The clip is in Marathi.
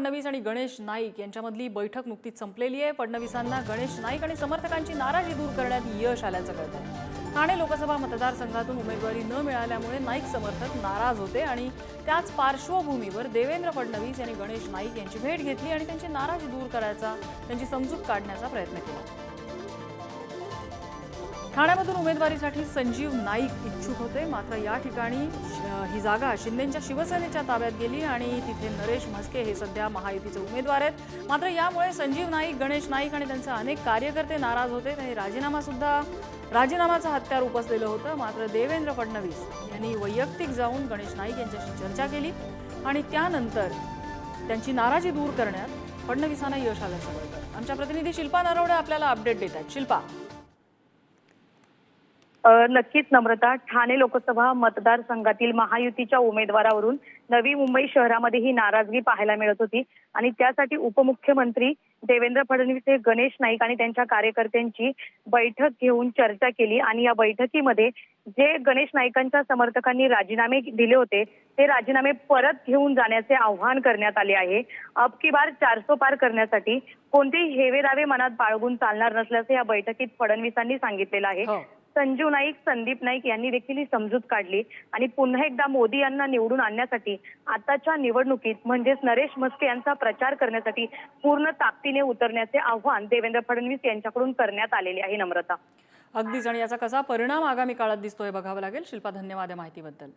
फडणवीस आणि गणेश नाईक यांच्यामधली बैठक नुकतीच संपलेली आहे। फडणवीसांना गणेश नाईक आणि समर्थकांची नाराजी दूर करण्यात यश आल्याचं कळतंय। ठाणे लोकसभा मतदारसंघातून उमेदवारी न मिळाल्यामुळे नाईक समर्थक नाराज होते आणि त्याच पार्श्वभूमीवर देवेंद्र फडणवीस यांनी गणेश नाईक यांची भेट घेतली आणि त्यांची नाराजी दूर करायचा, त्यांची समजूत काढण्याचा प्रयत्न केला। ठाण्यामधून उमेदवारीसाठी संजीव नाईक इच्छुक होते, मात्र या ठिकाणी ही जागा शिंदेंच्या शिवसेनेच्या ताब्यात गेली आणि तिथे नरेश म्हस्के हे सध्या महायुतीचे उमेदवार आहेत। मात्र यामुळे संजीव नाईक, गणेश नाईक आणि त्यांचे अनेक कार्यकर्ते नाराज होते। त्यांनी राजीनामाचं हत्यार उपसलेलं होतं। मात्र देवेंद्र फडणवीस यांनी वैयक्तिक जाऊन गणेश नाईक यांच्याशी चर्चा केली आणि त्यानंतर त्यांची नाराजी दूर करण्यात फडणवीसांना यश आल्याचं कळतं। आमच्या प्रतिनिधी शिल्पा नरवडे आपल्याला अपडेट देत आहेत। शिल्पा, नक्कीच नम्रता, ठाणे लोकसभा मतदारसंघातील महायुतीच्या उमेदवारावरून नवी मुंबई शहरामध्ये ही नाराजगी पाहायला मिळत होती आणि त्यासाठी उपमुख्यमंत्री देवेंद्र फडणवीस हे गणेश नाईक आणि त्यांच्या कार्यकर्त्यांची बैठक घेऊन चर्चा केली आणि या बैठकीमध्ये जे गणेश नाईकांच्या समर्थकांनी राजीनामे दिले होते ते राजीनामे परत घेऊन जाण्याचे आवाहन करण्यात आले आहे। अब की बार 400 पार करण्यासाठी कोणतेही हेवेदावे मनात बाळगून चालणार नसल्याचे या बैठकीत फडणवीसांनी सांगितलेलं आहे। संजीव नाईक, संदीप नाईक यांनी देखील ही समजूत काढली आणि पुन्हा एकदा मोदी यांना निवडून आणण्यासाठी आताच्या निवडणुकीत म्हणजेच नरेश म्हस्के यांचा प्रचार करण्यासाठी पूर्ण ताकदीने उतरण्याचे आव्हान देवेंद्र फडणवीस यांच्याकडून करण्यात आलेले आहे। नम्रता, अगदीच, आणि याचा कसा परिणाम आगामी काळात दिसतोय बघावं लागेल। शिल्पा, धन्यवाद या माहितीबद्दल।